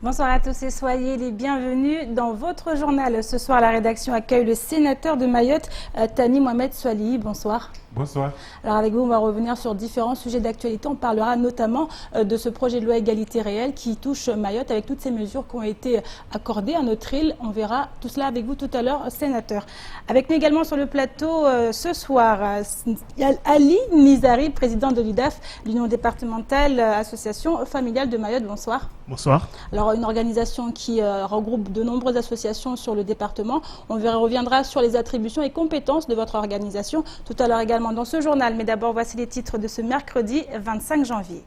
Bonsoir à tous et soyez les bienvenus dans votre journal. Ce soir, la rédaction accueille le sénateur de Mayotte, Thani Mohamed Soilihi. Bonsoir. Bonsoir. Alors avec vous, on va revenir sur différents sujets d'actualité. On parlera notamment de ce projet de loi égalité réelle qui touche Mayotte avec toutes ces mesures qui ont été accordées à notre île. On verra tout cela avec vous tout à l'heure, sénateur. Avec nous également sur le plateau ce soir, Ali Nizari, président de l'UDAF, l'Union départementale association familiale de Mayotte. Bonsoir. Bonsoir. Alors une organisation qui regroupe de nombreuses associations sur le département. On reviendra sur les attributions et compétences de votre organisation tout à l'heure également dans ce journal. Mais d'abord, voici les titres de ce mercredi 25 janvier.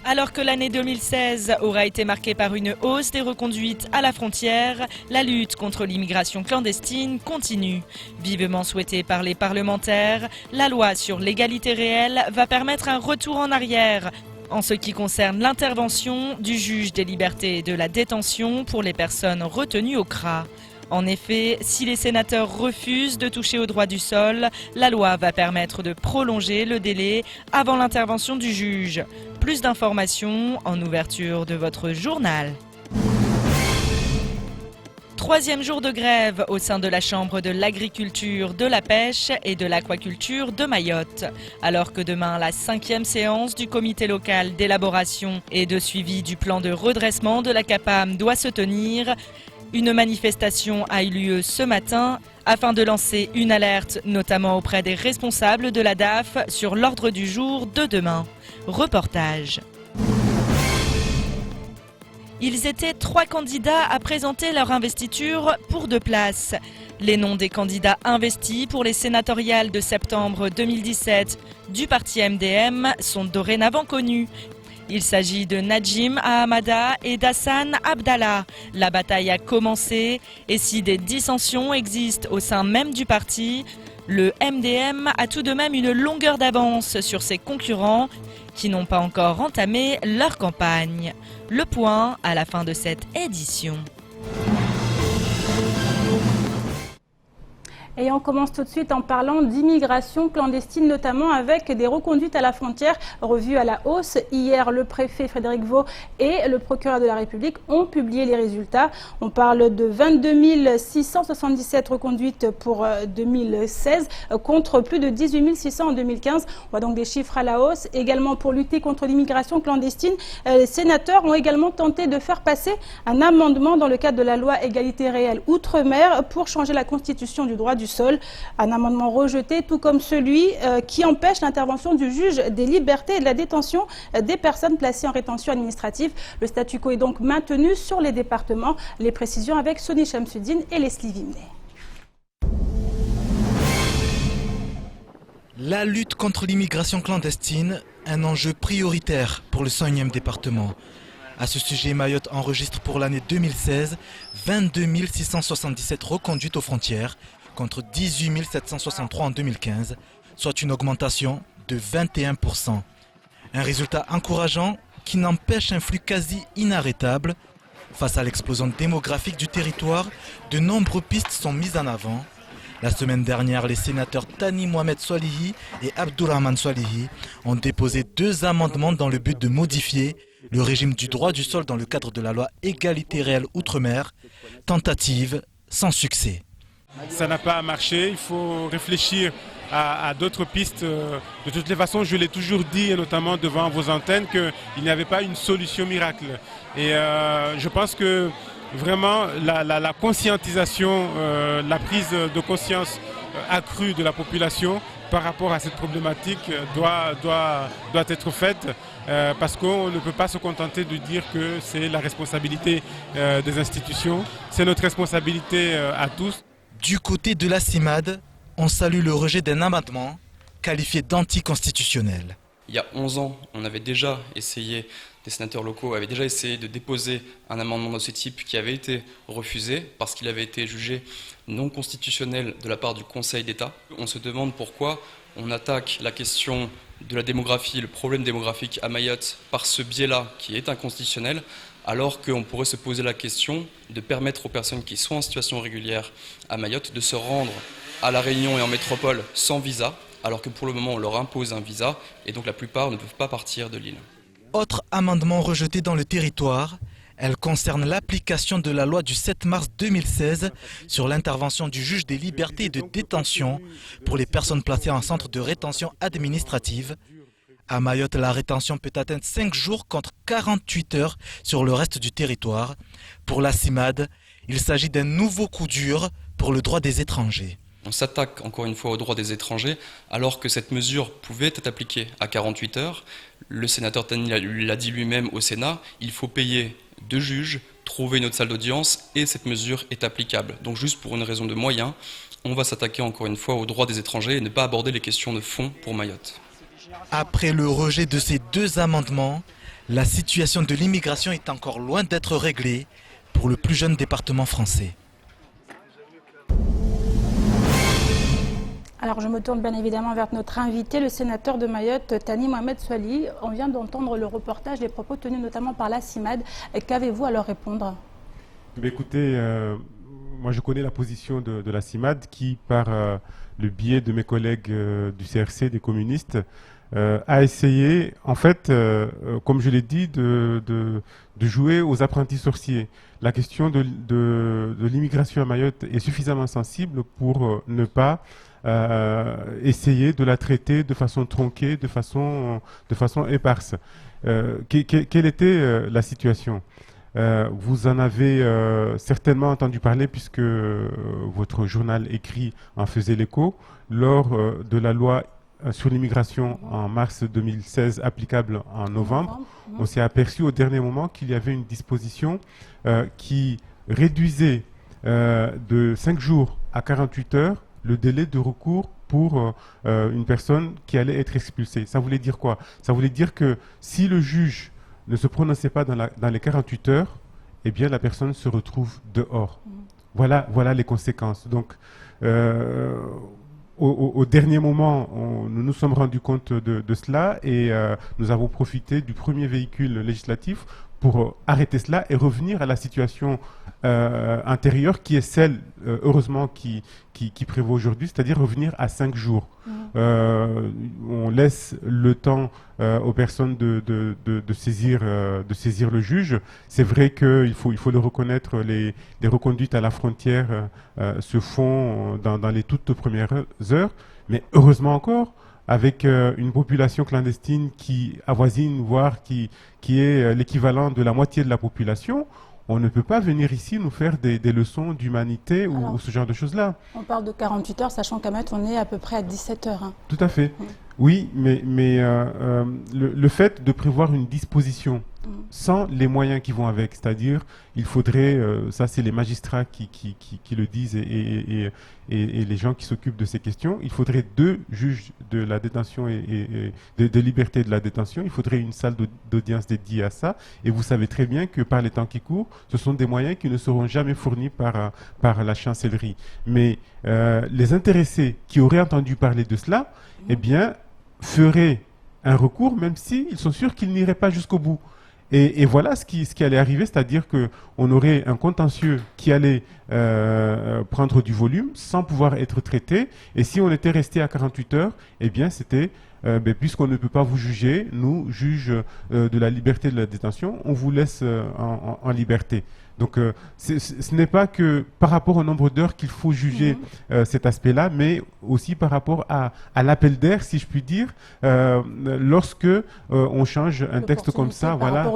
Alors que l'année 2016 aura été marquée par une hausse des reconduites à la frontière, la lutte contre l'immigration clandestine continue. Vivement souhaitée par les parlementaires, la loi sur l'égalité réelle va permettre un retour en arrière en ce qui concerne l'intervention du juge des libertés et de la détention pour les personnes retenues au CRA. En effet, si les sénateurs refusent de toucher au droit du sol, la loi va permettre de prolonger le délai avant l'intervention du juge. Plus d'informations en ouverture de votre journal. Troisième jour de grève au sein de la Chambre de l'agriculture, de la pêche et de l'aquaculture de Mayotte. Alors que demain, la 5e séance du comité local d'élaboration et de suivi du plan de redressement de la CAPAM doit se tenir, une manifestation a eu lieu ce matin afin de lancer une alerte, notamment auprès des responsables de la DAF, sur l'ordre du jour de demain. Reportage. Ils étaient 3 candidats à présenter leur investiture pour 2 places. Les noms des candidats investis pour les sénatoriales de septembre 2017 du parti MDM sont dorénavant connus. Il s'agit de Najim Ahamada et d'Hassan Abdallah. La bataille a commencé et si des dissensions existent au sein même du parti, le MDM a tout de même une longueur d'avance sur ses concurrents qui n'ont pas encore entamé leur campagne. Le point à la fin de cette édition. Et on commence tout de suite en parlant d'immigration clandestine, notamment avec des reconduites à la frontière revues à la hausse. Hier, le préfet Frédéric Vaux et le procureur de la République ont publié les résultats. On parle de 22 677 reconduites pour 2016 contre plus de 18 600 en 2015. On voit donc des chiffres à la hausse. Également pour lutter contre l'immigration clandestine, les sénateurs ont également tenté de faire passer un amendement dans le cadre de la loi égalité réelle Outre-mer pour changer la constitution du droit du sol. Un amendement rejeté, tout comme celui qui empêche l'intervention du juge des libertés et de la détention des personnes placées en rétention administrative. Le statu quo est donc maintenu sur les départements. Les précisions avec Sony Chamsuddin et Leslie Vimney. La lutte contre l'immigration clandestine, un enjeu prioritaire pour le 101e département. À ce sujet, Mayotte enregistre pour l'année 2016 22 677 reconduites aux frontières contre 18 763 en 2015, soit une augmentation de 21%. Un résultat encourageant qui n'empêche un flux quasi inarrêtable. Face à l'explosion démographique du territoire, de nombreuses pistes sont mises en avant. La semaine dernière, les sénateurs Thani Mohamed Soilihi et Abdourahmane Soilihi ont déposé 2 amendements dans le but de modifier le régime du droit du sol dans le cadre de la loi égalité réelle Outre-mer, tentative sans succès. Ça n'a pas marché, il faut réfléchir à d'autres pistes. De toutes les façons, je l'ai toujours dit, et notamment devant vos antennes, qu'il n'y avait pas une solution miracle. Et je pense que vraiment la conscientisation, la prise de conscience accrue de la population par rapport à cette problématique doit être faite. Parce qu'on ne peut pas se contenter de dire que c'est la responsabilité des institutions, c'est notre responsabilité à tous. Du côté de la CIMAD, on salue le rejet d'un amendement qualifié d'anticonstitutionnel. Il y a 11 ans, on avait déjà essayé, des sénateurs locaux avaient déjà essayé de déposer un amendement de ce type qui avait été refusé parce qu'il avait été jugé non constitutionnel de la part du Conseil d'État. On se demande pourquoi on attaque la question de la démographie, le problème démographique à Mayotte par ce biais-là qui est inconstitutionnel, alors qu'on pourrait se poser la question de permettre aux personnes qui sont en situation régulière à Mayotte de se rendre à La Réunion et en métropole sans visa, alors que pour le moment on leur impose un visa et donc la plupart ne peuvent pas partir de l'île. Autre amendement rejeté dans le territoire, elle concerne l'application de la loi du 7 mars 2016 sur l'intervention du juge des libertés et de détention pour les personnes placées en centre de rétention administrative. À Mayotte, la rétention peut atteindre 5 jours contre 48 heures sur le reste du territoire. Pour la CIMAD, il s'agit d'un nouveau coup dur pour le droit des étrangers. On s'attaque encore une fois aux droits des étrangers alors que cette mesure pouvait être appliquée à 48 heures. Le sénateur Tani l'a dit lui-même au Sénat, il faut payer 2 juges, trouver une autre salle d'audience et cette mesure est applicable. Donc juste pour une raison de moyens, on va s'attaquer encore une fois aux droits des étrangers et ne pas aborder les questions de fond pour Mayotte. Après le rejet de ces 2 amendements, la situation de l'immigration est encore loin d'être réglée pour le plus jeune département français. Alors je me tourne bien évidemment vers notre invité, le sénateur de Mayotte, Tani Mohamed Soali. On vient d'entendre le reportage des propos tenus notamment par la CIMAD. Qu'avez-vous à leur répondre? Écoutez, moi je connais la position de la CIMAD qui, par le biais de mes collègues du CRC, des communistes, a essayé, en fait, comme je l'ai dit, de jouer aux apprentis sorciers. La question de l'immigration à Mayotte est suffisamment sensible pour ne pas essayer de la traiter de façon tronquée, de façon éparse. Quelle était la situation? Vous en avez certainement entendu parler puisque votre journal écrit en faisait l'écho lors de la loi sur l'immigration en mars 2016 applicable en novembre. On s'est aperçu au dernier moment qu'il y avait une disposition qui réduisait de 5 jours à 48 heures le délai de recours pour une personne qui allait être expulsée. Ça voulait dire quoi? Ça voulait dire que si le juge ne se prononçait pas dans les 48 heures, eh bien la personne se retrouve dehors. Voilà les conséquences. Donc, au dernier moment, nous nous sommes rendus compte de cela et nous avons profité du premier véhicule législatif pour arrêter cela et revenir à la situation antérieure qui est celle, heureusement, qui prévaut aujourd'hui, c'est-à-dire revenir à 5 jours. On laisse le temps aux personnes de saisir le juge. C'est vrai qu'il faut le reconnaître, les reconduites à la frontière se font dans les toutes premières heures, mais heureusement encore, avec une population clandestine qui avoisine, voire qui est l'équivalent de la moitié de la population, on ne peut pas venir ici nous faire des leçons d'humanité ou ce genre de choses-là. On parle de 48 heures, sachant qu'à Mayotte, on est à peu près à 17 heures. Hein. Tout à fait. Oui, mais le fait de prévoir une disposition sans les moyens qui vont avec, c'est-à-dire il faudrait, ça c'est les magistrats qui le disent et les gens qui s'occupent de ces questions, il faudrait 2 juges de la détention et de liberté de la détention, il faudrait une salle d'audience dédiée à ça, et vous savez très bien que par les temps qui courent, ce sont des moyens qui ne seront jamais fournis par la chancellerie. Mais les intéressés qui auraient entendu parler de cela, eh bien, feraient un recours, même s'ils sont sûrs qu'ils n'iraient pas jusqu'au bout. Et voilà ce qui allait arriver, c'est-à-dire qu'on aurait un contentieux qui allait prendre du volume sans pouvoir être traité. Et si on était resté à 48 heures, eh bien c'était, puisqu'on ne peut pas vous juger, nous, juges de la liberté de la détention, on vous laisse en liberté. Donc ce n'est pas que par rapport au nombre d'heures qu'il faut juger cet aspect-là, mais aussi par rapport à l'appel d'air, si je puis dire, lorsque on change un texte comme ça, voilà,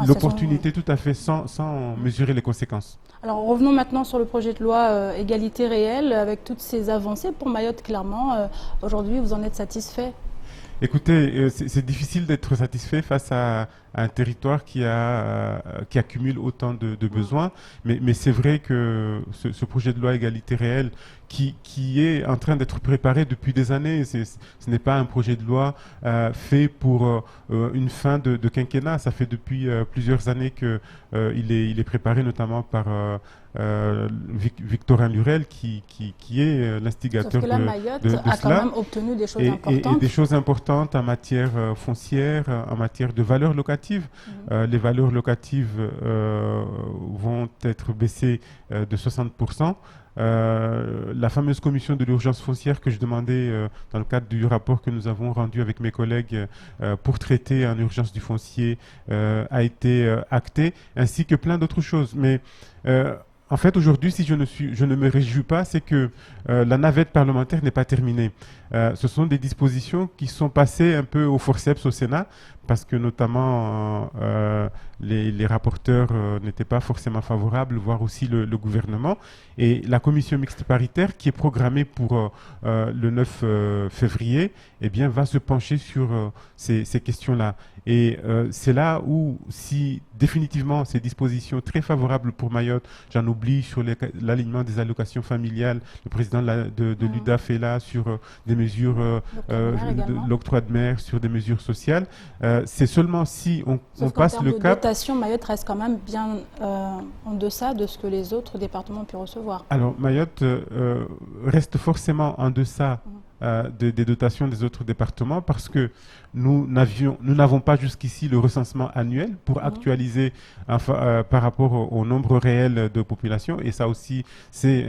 l'opportunité tout à fait sans mesurer les conséquences. Alors revenons maintenant sur le projet de loi égalité réelle, avec toutes ces avancées pour Mayotte, clairement. Aujourd'hui, vous en êtes satisfait? Écoutez, c'est difficile d'être satisfait face à un territoire qui accumule autant de besoins, mais c'est vrai que ce projet de loi égalité réelle qui est en train d'être préparé depuis des années, ce n'est pas un projet de loi fait pour une fin de quinquennat, ça fait depuis plusieurs années qu'il est préparé notamment par Victorin Lurel qui est l'instigateur de Mayotte cela. a quand même obtenu des choses importantes. Et des choses importantes en matière foncière, en matière de valeurs locatives. Les valeurs locatives vont être baissées de 60%. la fameuse commission de l'urgence foncière que je demandais dans le cadre du rapport que nous avons rendu avec mes collègues pour traiter en urgence du foncier a été actée, ainsi que plein d'autres choses. Mais en fait, aujourd'hui, si je ne me réjouis pas, c'est que la navette parlementaire n'est pas terminée. Ce sont des dispositions qui sont passées un peu au forceps au Sénat, parce que notamment les rapporteurs n'étaient pas forcément favorables, voire aussi le gouvernement. Et la commission mixte paritaire, qui est programmée pour le 9 février, eh bien, va se pencher sur ces questions-là. Et c'est là où, si définitivement ces dispositions très favorables pour Mayotte, j'en oublie sur l'alignement des allocations familiales, le président de l'UDAF est là, sur des mesures, l'octroi de mer, sur des mesures sociales. C'est seulement si on passe le cap. Dotation, Mayotte reste quand même bien en deçà de ce que les autres départements ont pu recevoir. Alors Mayotte reste forcément en deçà des dotations des autres départements, parce que nous n'avons pas jusqu'ici le recensement annuel pour actualiser par rapport au nombre réel de population, et ça aussi c'est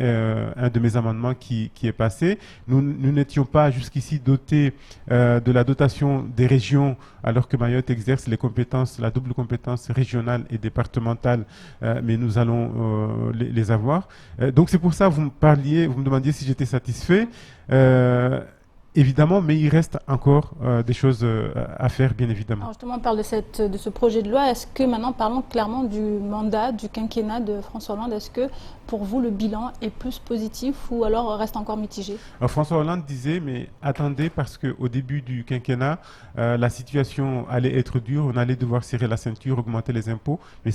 un de mes amendements qui est passé. Nous n'étions pas jusqu'ici dotés de la dotation des régions, alors que Mayotte exerce la double compétence régionale et départementale, mais nous allons les avoir. Donc c'est pour ça vous me demandiez si j'étais satisfait. Évidemment, mais il reste encore des choses à faire, bien évidemment. Alors justement, on parle de ce projet de loi. Est-ce que maintenant, parlons clairement du mandat, du quinquennat de François Hollande. Est-ce que pour vous, le bilan est plus positif ou alors reste encore mitigé? Alors, François Hollande disait, mais attendez, parce qu'au début du quinquennat, la situation allait être dure, on allait devoir serrer la ceinture, augmenter les impôts, mais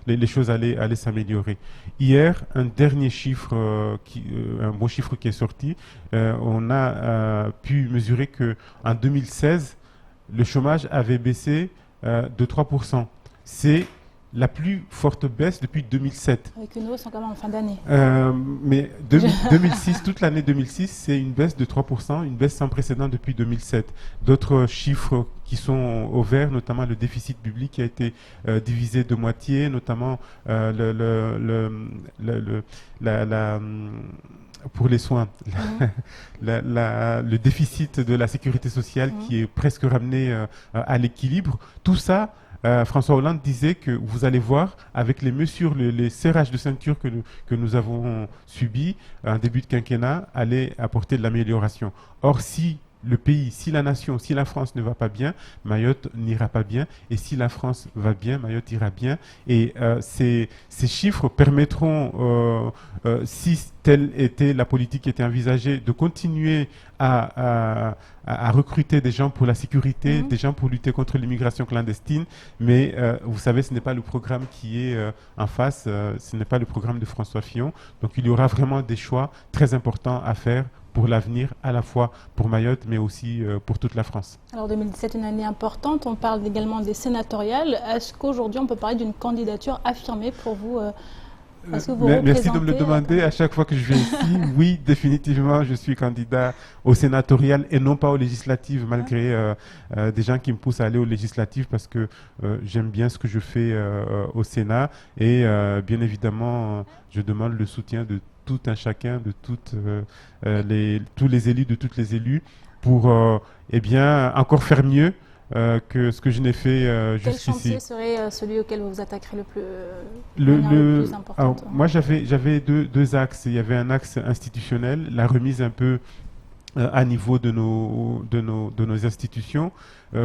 les choses allaient s'améliorer. Hier, un dernier chiffre, un bon chiffre qui est sorti, on a pu mesurer qu'en 2016, le chômage avait baissé de 3%. C'est la plus forte baisse depuis 2007. Avec une hausse quand même en fin d'année. Mais 2006, toute l'année 2006, c'est une baisse de 3%, une baisse sans précédent depuis 2007. D'autres chiffres qui sont au vert, notamment le déficit public qui a été divisé de moitié, notamment pour les soins, le déficit de la sécurité sociale qui est presque ramené à l'équilibre. Tout ça, François Hollande disait que vous allez voir, avec les mesures, les serrages de ceinture que nous avons subis en début de quinquennat, allait apporter de l'amélioration. Or, si le pays, si la nation, si la France ne va pas bien, Mayotte n'ira pas bien. Et si la France va bien, Mayotte ira bien. Et ces chiffres permettront, si telle était la politique qui était envisagée, de continuer à recruter des gens pour la sécurité, des gens pour lutter contre l'immigration clandestine. Mais vous savez, ce n'est pas le programme qui est en face, ce n'est pas le programme de François Fillon. Donc il y aura vraiment des choix très importants à faire pour l'avenir, à la fois pour Mayotte, mais aussi pour toute la France. Alors 2017 est une année importante, on parle également des sénatoriales. Est-ce qu'aujourd'hui on peut parler d'une candidature affirmée pour vous? Merci de me le demander à chaque fois que je viens ici. Oui, définitivement, je suis candidat au sénatorial et non pas aux législatives, malgré des gens qui me poussent à aller aux législatives, parce que j'aime bien ce que je fais au Sénat. Et bien évidemment, je demande le soutien de tout un chacun, de tous les élus, de toutes les élus, pour encore faire mieux que ce que je n'ai fait jusqu'ici. Quel chantier serait celui auquel vous vous attaquerez le plus important? Alors, moi, j'avais deux axes. Il y avait un axe institutionnel, la remise un peu à niveau de nos institutions,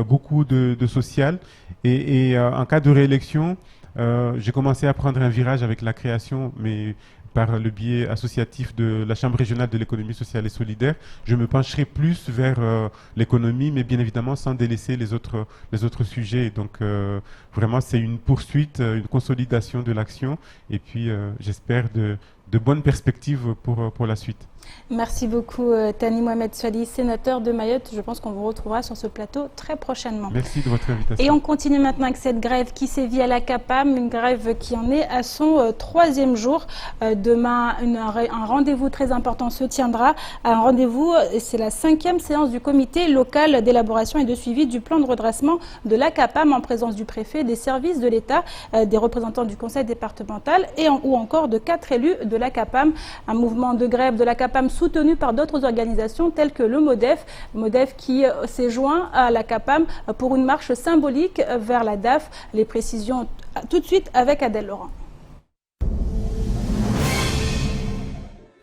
beaucoup de social. Et en cas de réélection, j'ai commencé à prendre un virage avec la création, mais par le biais associatif de la Chambre régionale de l'économie sociale et solidaire. Je me pencherai plus vers l'économie, mais bien évidemment sans délaisser les autres sujets. Donc vraiment, c'est une poursuite, une consolidation de l'action, et puis j'espère de bonnes perspectives pour la suite. Merci beaucoup Thani Mohamed Swali, sénateur de Mayotte. Je pense qu'on vous retrouvera sur ce plateau très prochainement. Merci de votre invitation. Et on continue maintenant avec cette grève qui sévit à la CAPAM, une grève qui en est à son troisième jour. Demain, un rendez-vous très important se tiendra. Un rendez-vous, c'est la 5e séance du comité local d'élaboration et de suivi du plan de redressement de la CAPAM en présence du préfet, des services de l'État, des représentants du conseil départemental ou encore de 4 élus de la CAPAM. Un mouvement de grève de la CAPAM soutenu par d'autres organisations telles que le MODEF qui s'est joint à la CAPAM pour une marche symbolique vers la DAF. Les précisions tout de suite avec Adèle Laurent.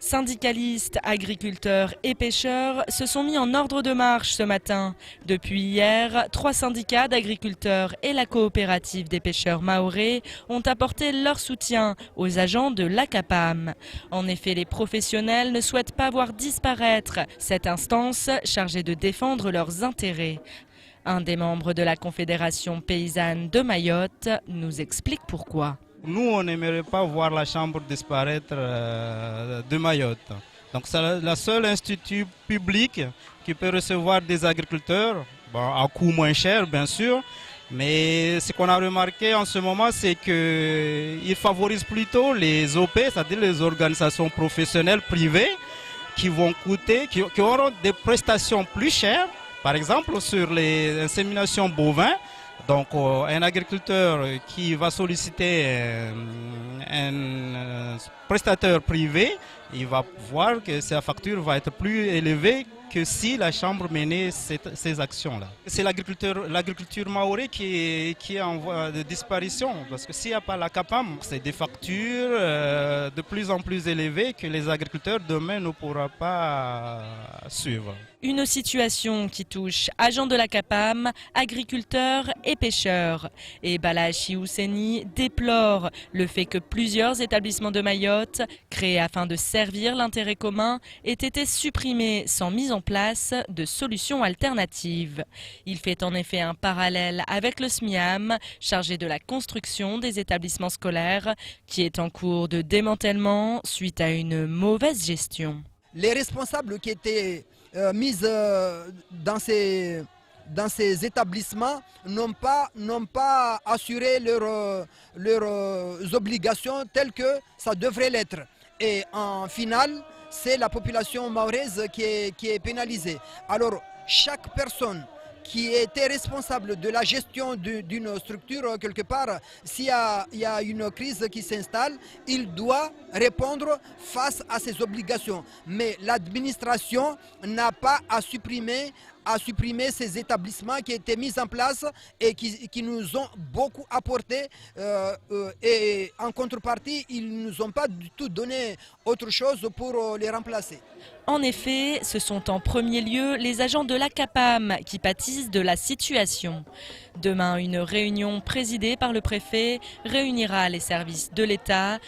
Syndicalistes, agriculteurs et pêcheurs se sont mis en ordre de marche ce matin. Depuis hier, 3 syndicats d'agriculteurs et la coopérative des pêcheurs mahorais ont apporté leur soutien aux agents de la CAPAM. En effet, les professionnels ne souhaitent pas voir disparaître cette instance chargée de défendre leurs intérêts. Un des membres de la Confédération paysanne de Mayotte nous explique pourquoi. Nous, on n'aimerait pas voir la Chambre disparaître de Mayotte. Donc c'est la seule institut public qui peut recevoir des agriculteurs, à coût moins cher bien sûr, mais ce qu'on a remarqué en ce moment, c'est qu'ils favorisent plutôt les OP, c'est-à-dire les organisations professionnelles privées, qui auront des prestations plus chères, par exemple sur les inséminations bovins. Donc un agriculteur qui va solliciter un prestataire privé, il va voir que sa facture va être plus élevée que si la Chambre menait ces actions-là. C'est l'agriculture mahorais qui est en voie de disparition, parce que s'il n'y a pas la CAPAM, c'est des factures de plus en plus élevées que les agriculteurs demain ne pourront pas suivre. Une situation qui touche agents de la CAPAM, agriculteurs et pêcheurs. Et Balachi Ousseni déplore le fait que plusieurs établissements de Mayotte, créés afin de servir l'intérêt commun, aient été supprimés sans mise en place de solutions alternatives. Il fait en effet un parallèle avec le SMIAM, chargé de la construction des établissements scolaires, qui est en cours de démantèlement suite à une mauvaise gestion. Les responsables qui étaient mises dans ces établissements n'ont pas assuré leurs obligations telles que ça devrait l'être. Et en finale, c'est la population mahoraise qui est pénalisée. Alors, chaque personne qui était responsable de la gestion d'une structure, quelque part, s'il y a une crise qui s'installe, il doit répondre face à ses obligations. Mais l'administration n'a pas à supprimer ces établissements qui étaient mis en place et qui nous ont beaucoup apporté. Et en contrepartie, ils ne nous ont pas du tout donné autre chose pour les remplacer. En effet, ce sont en premier lieu les agents de la CAPAM qui pâtissent de la situation. Demain, une réunion présidée par le préfet réunira les services de l'État,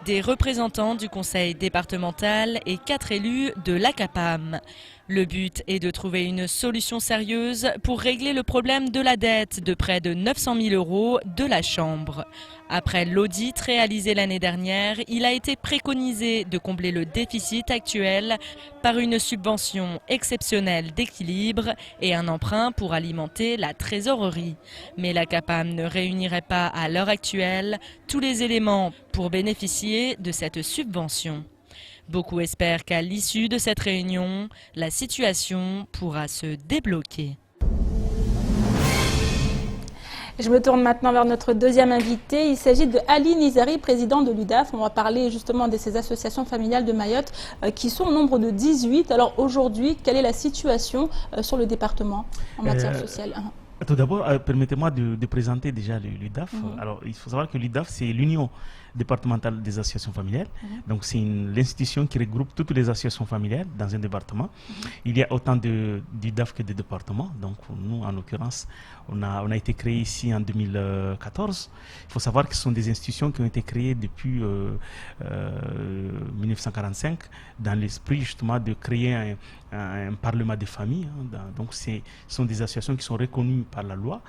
des représentants du conseil départemental et 4 élus de la CAPAM. Le but est de trouver une solution sérieuse pour régler le problème de la dette de près de 900 000 € de la Chambre. Après l'audit réalisé l'année dernière, il a été préconisé de combler le déficit actuel par une subvention exceptionnelle d'équilibre et un emprunt pour alimenter la trésorerie. Mais la CAPAM ne réunirait pas à l'heure actuelle tous les éléments pour bénéficier de cette subvention. Beaucoup espèrent qu'à l'issue de cette réunion, la situation pourra se débloquer. Je me tourne maintenant vers notre deuxième invité. Il s'agit de Ali Nizari, président de l'UDAF. On va parler justement de ces associations familiales de Mayotte qui sont au nombre de 18. Alors aujourd'hui, quelle est la situation sur le département en matière sociale? Tout d'abord, permettez-moi de présenter déjà l'UDAF. Alors, il faut savoir que l'UDAF, c'est l'Union départementale des associations familiales. Donc, c'est l'institution qui regroupe toutes les associations familiales dans un département. Il y a autant d'UDAF que de départements. Donc, nous, en l'occurrence, on a été créé ici en 2014. Il faut savoir que ce sont des institutions qui ont été créées depuis 1945 dans l'esprit justement de créer un parlement des familles. Donc, ce sont des associations qui sont reconnues par la loi,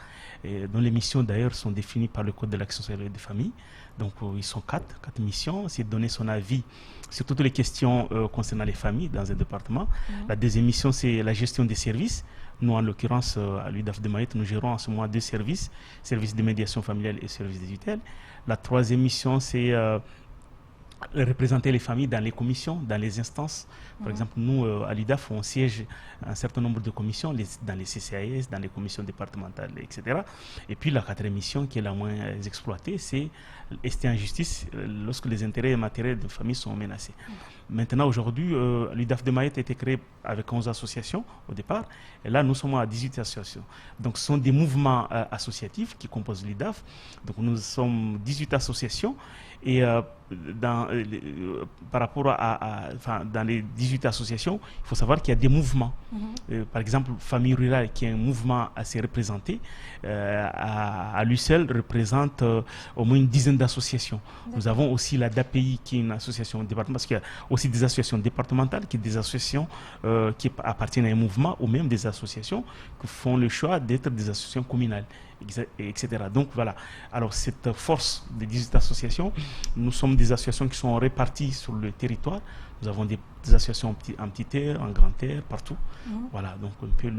dont les missions d'ailleurs sont définies par le Code de l'action sociale et des familles. Donc ils sont quatre missions, c'est de donner son avis sur toutes les questions concernant les familles dans un département. La deuxième mission, c'est la gestion des services. Nous, en l'occurrence, à l'UDAF de Mayotte, nous gérons en ce moment 2 services, service de médiation familiale et service des tutelles. La troisième mission, c'est représenter les familles dans les commissions, dans les instances. Par exemple, nous, à l'UDAF, on siège un certain nombre de commissions, dans les CCAS, dans les commissions départementales, etc. Et puis la quatrième mission, qui est la moins exploitée, c'est rester en justice lorsque les intérêts matériels de famille sont menacés. Maintenant, aujourd'hui, l'UDAF de Mayotte a été créé avec 11 associations au départ. Et là, nous sommes à 18 associations. Donc, ce sont des mouvements associatifs qui composent l'UDAF. Donc, nous sommes 18 associations. Et par rapport dans les 18 associations, il faut savoir qu'il y a des mouvements. Par exemple, Famille Rurale, qui est un mouvement assez représenté, à lui seul représente au moins une dizaine d'associations. Nous avons aussi la DAPI, qui est une association départementale, parce qu'il y a aussi des associations départementales, qui sont des associations qui appartiennent à un mouvement, ou même des associations qui font le choix d'être des associations communales, etc. Donc voilà. Alors cette force des 18 associations, nous sommes des associations qui sont réparties sur le territoire. Nous avons des associations en petit air, en grand air, partout. Voilà, donc un peu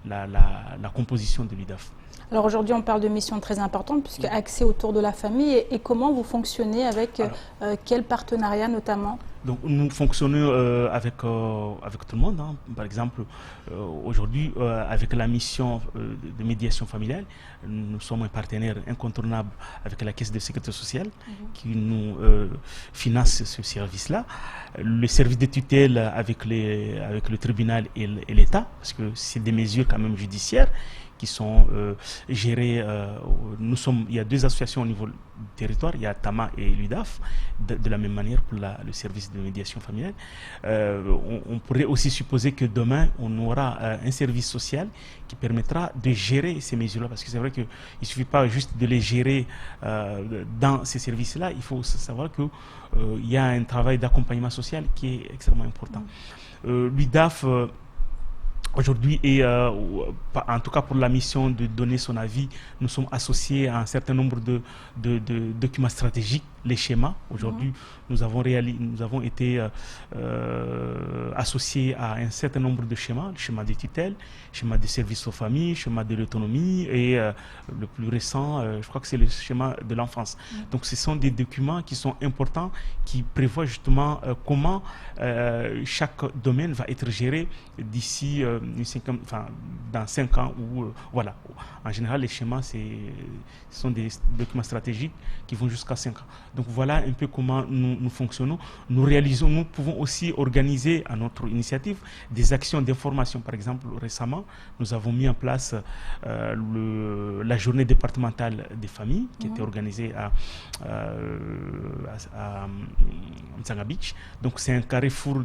la composition de l'UDAF. Alors aujourd'hui, on parle de mission très importante, puisque axée autour de la famille. Et comment vous fonctionnez avec quel partenariat notamment? Donc nous fonctionnons avec tout le monde. Hein. Par exemple, aujourd'hui, avec la mission de médiation familiale, nous sommes un partenaire incontournable avec la Caisse de sécurité sociale qui nous finance ce service-là. Le service de tutelle avec le tribunal et l'État, parce que c'est des mesures quand même judiciaires qui sont gérées. Il y a 2 associations au niveau du territoire, il y a TAMA et l'UDAF, de la même manière pour le service de médiation familiale. On pourrait aussi supposer que demain, on aura un service social qui permettra de gérer ces mesures-là, parce que c'est vrai qu'il ne suffit pas juste de les gérer dans ces services-là, il faut savoir qu'il y a un travail d'accompagnement social qui est extrêmement important. L'UDAF, aujourd'hui, et en tout cas pour la mission de donner son avis, nous sommes associés à un certain nombre de documents stratégiques, les schémas. Aujourd'hui, nous avons été associés à un certain nombre de schémas, le schéma des tutelles, le schéma des services aux familles, le schéma de l'autonomie et le plus récent, je crois que c'est le schéma de l'enfance. Donc ce sont des documents qui sont importants, qui prévoient justement comment chaque domaine va être géré d'ici dans 5 ans. Voilà. En général, les schémas, ce sont des documents stratégiques qui vont jusqu'à 5 ans. Donc voilà un peu comment nous fonctionnons. Nous pouvons aussi organiser à notre initiative des actions d'information. Par exemple, récemment, nous avons mis en place la journée départementale des familles qui était organisée à Mtsanga Beach. Donc c'est un carrefour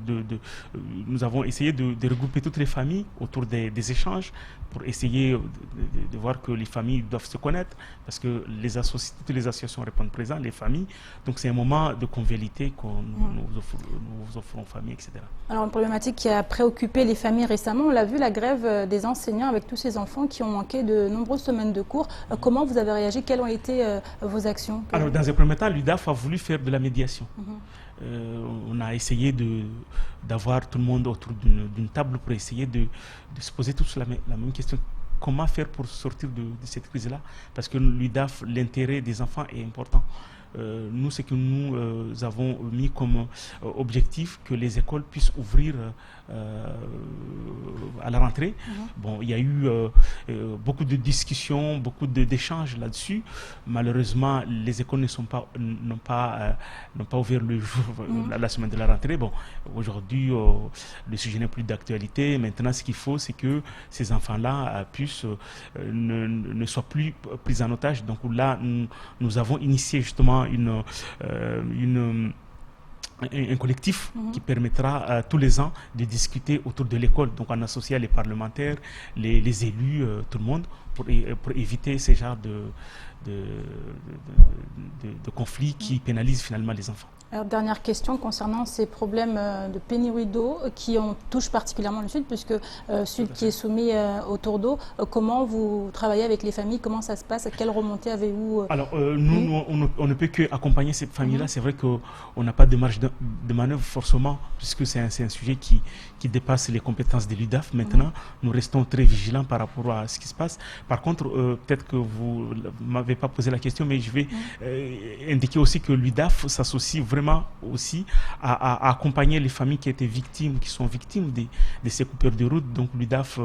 nous avons essayé de regrouper toutes les familles autour des échanges pour essayer de voir que les familles doivent se connaître, parce que toutes les associations répondent présent, les familles. Donc c'est un moment de convivialité qu'on nous offrons aux familles, etc. Alors une problématique qui a préoccupé les familles récemment, on l'a vu, la grève des enseignants avec tous ces enfants qui ont manqué de nombreuses semaines de cours. Comment vous avez réagi? Quelles ont été vos actions? Alors dans un premier temps, l'UDAF a voulu faire de la médiation. On a essayé d'avoir tout le monde autour d'une table pour essayer de se poser tous la même question. Comment faire pour sortir de cette crise-là? Parce que l'UDAF, l'intérêt des enfants est important. Nous, ce que nous avons mis comme objectif, que les écoles puissent ouvrir à la rentrée. Bon, il y a eu beaucoup de discussions, beaucoup d'échanges là-dessus. Malheureusement, les écoles n'ont pas ouvert le jour, la semaine de la rentrée. Bon, aujourd'hui, le sujet n'est plus d'actualité. Maintenant, ce qu'il faut, c'est que ces enfants-là ne soient plus pris en otage. Donc là, nous avons initié justement un collectif qui permettra tous les ans de discuter autour de l'école, donc en associant les parlementaires, les élus, tout le monde, pour éviter ces genres de conflits qui pénalisent finalement les enfants. Alors, dernière question concernant ces problèmes de pénurie d'eau qui touchent particulièrement le Sud, puisque Sud qui est soumis au tour d'eau. Comment vous travaillez avec les familles? Comment ça se passe? Quelle remontée avez-vous? Alors, nous, on ne peut qu'accompagner ces familles-là. C'est vrai qu'on n'a pas de marge de manœuvre forcément, puisque c'est un sujet qui dépasse les compétences de l'UDAF. Maintenant, nous restons très vigilants par rapport à ce qui se passe. Par contre, peut-être que vous ne m'avez pas posé la question, mais je vais indiquer aussi que l'UDAF s'associe vraiment aussi à accompagner les familles qui sont victimes de ces coupures de route. Donc l'UDAF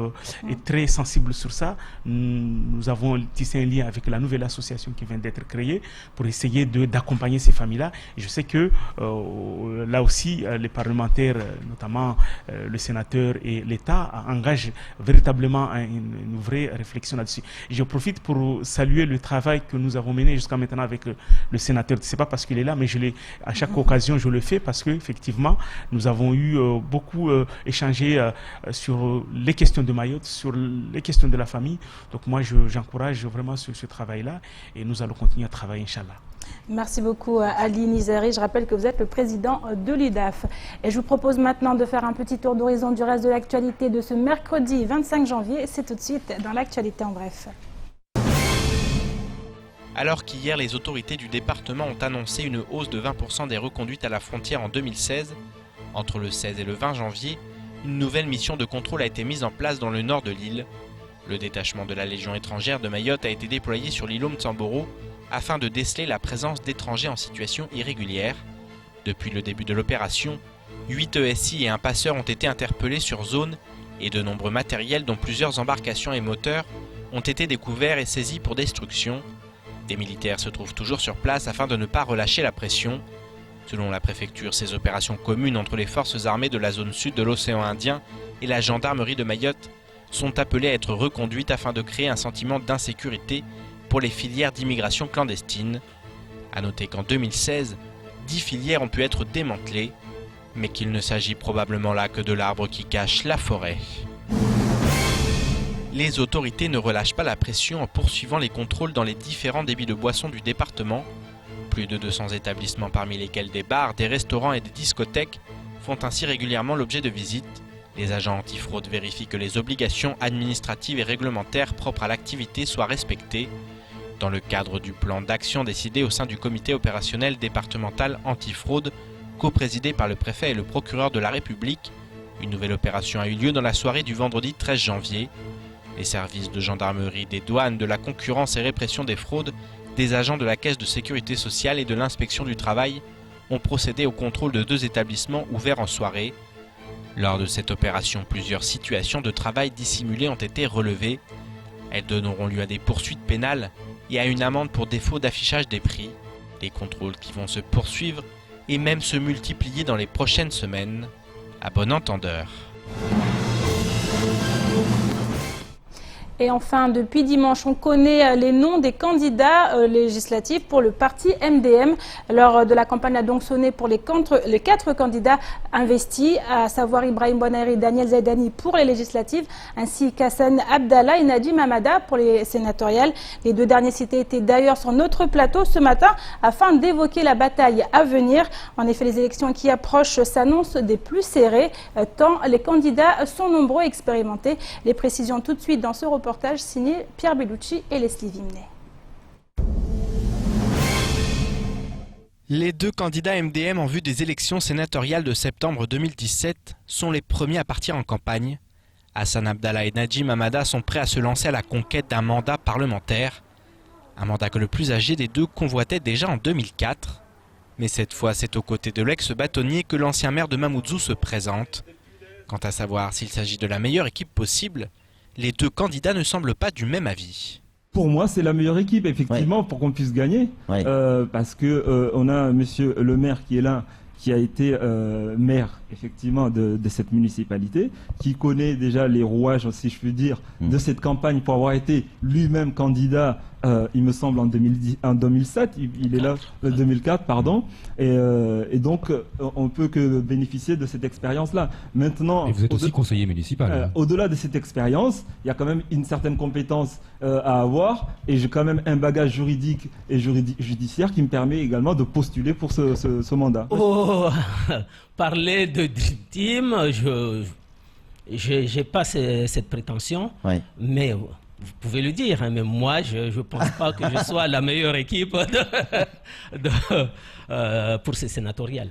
est très sensible sur ça. Nous avons tissé un lien avec la nouvelle association qui vient d'être créée pour essayer d'accompagner ces familles-là. Et je sais que là aussi, les parlementaires, notamment le sénateur et l'État, engagent véritablement une vraie réflexion là-dessus. Je profite pour saluer le travail que nous avons mené jusqu'à maintenant avec le sénateur. Ce n'est pas parce qu'il est là, mais à chaque occasion, je le fais parce qu'effectivement, nous avons eu beaucoup échangé sur les questions de Mayotte, sur les questions de la famille. Donc moi, j'encourage vraiment ce travail-là et nous allons continuer à travailler, Inch'Allah. Merci beaucoup Ali Nizari. Je rappelle que vous êtes le président de l'UDAF. Et je vous propose maintenant de faire un petit tour d'horizon du reste de l'actualité de ce mercredi 25 janvier. C'est tout de suite dans l'actualité en bref. Alors qu'hier, les autorités du département ont annoncé une hausse de 20% des reconduites à la frontière en 2016, entre le 16 et le 20 janvier, une nouvelle mission de contrôle a été mise en place dans le nord de l'île. Le détachement de la Légion étrangère de Mayotte a été déployé sur l'îlot Mtsamboro afin de déceler la présence d'étrangers en situation irrégulière. Depuis le début de l'opération, 8 ESI et un passeur ont été interpellés sur zone et de nombreux matériels, dont plusieurs embarcations et moteurs, ont été découverts et saisis pour destruction. Des militaires se trouvent toujours sur place afin de ne pas relâcher la pression. Selon la préfecture, ces opérations communes entre les forces armées de la zone sud de l'océan Indien et la gendarmerie de Mayotte sont appelées à être reconduites afin de créer un sentiment d'insécurité pour les filières d'immigration clandestine. A noter qu'en 2016, 10 filières ont pu être démantelées, mais qu'il ne s'agit probablement là que de l'arbre qui cache la forêt. Les autorités ne relâchent pas la pression en poursuivant les contrôles dans les différents débits de boissons du département. Plus de 200 établissements, parmi lesquels des bars, des restaurants et des discothèques, font ainsi régulièrement l'objet de visites. Les agents antifraude vérifient que les obligations administratives et réglementaires propres à l'activité soient respectées. Dans le cadre du plan d'action décidé au sein du comité opérationnel départemental antifraude, co-présidé par le préfet et le procureur de la République, une nouvelle opération a eu lieu dans la soirée du vendredi 13 janvier. Les services de gendarmerie, des douanes, de la concurrence et répression des fraudes, des agents de la Caisse de sécurité sociale et de l'inspection du travail ont procédé au contrôle de 2 établissements ouverts en soirée. Lors de cette opération, plusieurs situations de travail dissimulées ont été relevées. Elles donneront lieu à des poursuites pénales et à une amende pour défaut d'affichage des prix. Des contrôles qui vont se poursuivre et même se multiplier dans les prochaines semaines. À bon entendeur. Et enfin, depuis dimanche, on connaît les noms des candidats législatifs pour le parti MDM. L'heure de la campagne a donc sonné pour les 4 candidats investis, à savoir Ibrahim Bouaneri et Daniel Zaidani pour les législatives, ainsi qu'Hassan Abdallah et Nadim Hamada pour les sénatoriales. Les 2 derniers cités étaient d'ailleurs sur notre plateau ce matin afin d'évoquer la bataille à venir. En effet, les élections qui approchent s'annoncent des plus serrées, tant les candidats sont nombreux et expérimentés. Les précisions tout de suite dans ce reportage signé Pierre Bellucci et Leslie Vimnet. Les 2 candidats MDM en vue des élections sénatoriales de septembre 2017 sont les premiers à partir en campagne. Hassan Abdallah et Nadim Hamada sont prêts à se lancer à la conquête d'un mandat parlementaire. Un mandat que le plus âgé des 2 convoitait déjà en 2004. Mais cette fois, c'est aux côtés de l'ex-bâtonnier que l'ancien maire de Mamoudzou se présente. Quant à savoir s'il s'agit de la meilleure équipe possible, les 2 candidats ne semblent pas du même avis. Pour moi, c'est la meilleure équipe, effectivement, pour qu'on puisse gagner. Parce que on a monsieur le maire qui est là, qui a été maire effectivement de cette municipalité, qui connaît déjà les rouages, si je puis dire, de cette campagne pour avoir été lui-même candidat, il me semble en 2007, il est là, 2004, pardon, et donc on peut que bénéficier de cette expérience-là. Maintenant, et vous êtes aussi conseiller municipal. Au-delà de cette expérience, il y a quand même une certaine compétence à avoir, et j'ai quand même un bagage juridique et judiciaire qui me permet également de postuler pour ce mandat. Oh, parler de Dream Team, je n'ai pas cette prétention, mais vous pouvez le dire, hein, mais moi je ne pense pas que je sois la meilleure équipe pour ces sénatoriales.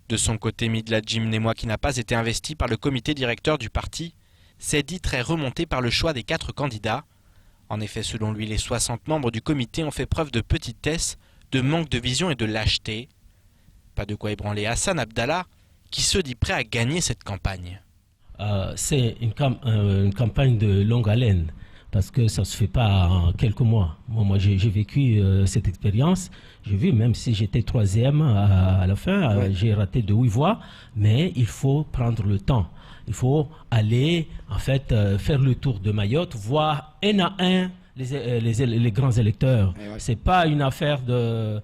De son côté, Midla Jim-Némois, qui n'a pas été investi par le comité directeur du parti, s'est dit très remonté par le choix des 4 candidats. En effet, selon lui, les 60 membres du comité ont fait preuve de petitesse, de manque de vision et de lâcheté. Pas de quoi ébranler Hassan Abdallah, qui se dit prêt à gagner cette campagne. C'est une campagne de longue haleine, parce que ça ne se fait pas en quelques mois. Moi j'ai vécu cette expérience. J'ai vu, même si j'étais 3e à la fin, j'ai raté de 8 voix, mais il faut prendre le temps. Il faut aller, en fait, faire le tour de Mayotte, voir un à un les grands électeurs. C'est pas une affaire de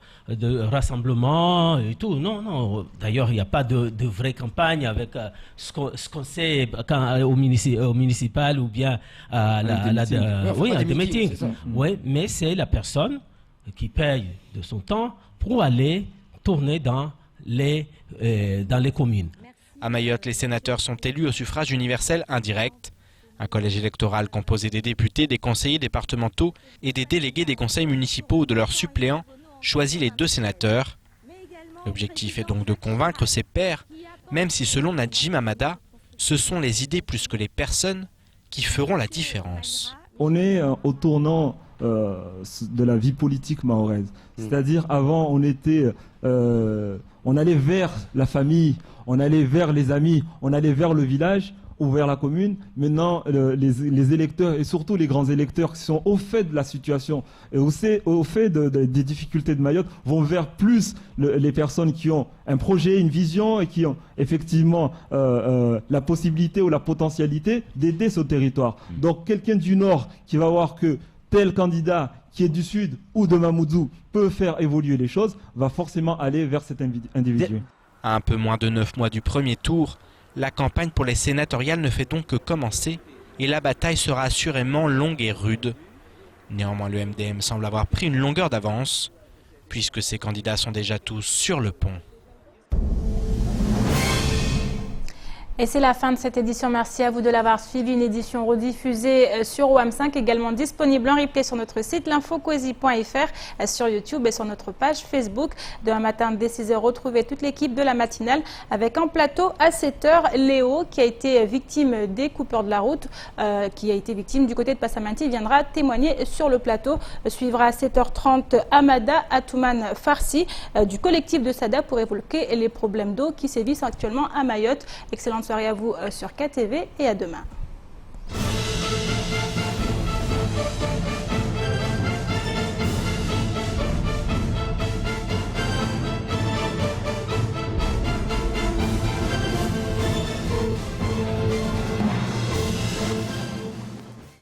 rassemblement et tout. Non. D'ailleurs, il n'y a pas de vraie campagne avec ce qu'on sait au municipal ou bien à des meetings. Oui, mais c'est la personne qui paye de son temps pour aller tourner dans les communes. À Mayotte, les sénateurs sont élus au suffrage universel indirect. Un collège électoral composé des députés, des conseillers départementaux et des délégués des conseils municipaux ou de leurs suppléants choisit les 2 sénateurs. L'objectif est donc de convaincre ses pairs, même si selon Najim Amada, ce sont les idées plus que les personnes qui feront la différence. On est au tournant de la vie politique mahoraise. C'est-à-dire avant on allait vers la famille, on allait vers les amis, on allait vers le village ou vers la commune. Maintenant, les électeurs et surtout les grands électeurs qui sont au fait de la situation et au fait des difficultés de Mayotte vont vers plus les personnes qui ont un projet, une vision et qui ont effectivement la possibilité ou la potentialité d'aider ce territoire. Donc quelqu'un du Nord qui va voir que tel candidat qui est du Sud ou de Mamoudzou peut faire évoluer les choses, va forcément aller vers cet individu. À un peu moins de 9 mois du premier tour, la campagne pour les sénatoriales ne fait donc que commencer et la bataille sera assurément longue et rude. Néanmoins, le MDM semble avoir pris une longueur d'avance, puisque ses candidats sont déjà tous sur le pont. Et c'est la fin de cette édition. Merci à vous de l'avoir suivi. Une édition rediffusée sur OAM5, également disponible en replay sur notre site l'infocoesi.fr, sur YouTube et sur notre page Facebook. Demain matin dès 6h, retrouvez toute l'équipe de la matinale avec en plateau à 7h Léo qui a été victime des coupeurs de la route, qui a été victime du côté de Passamanti, viendra témoigner sur le plateau. Suivra à 7h30 Amada Atouman Farsi du collectif de Sada pour évoquer les problèmes d'eau qui sévissent actuellement à Mayotte. Excellente soirée à vous sur KTV et à demain.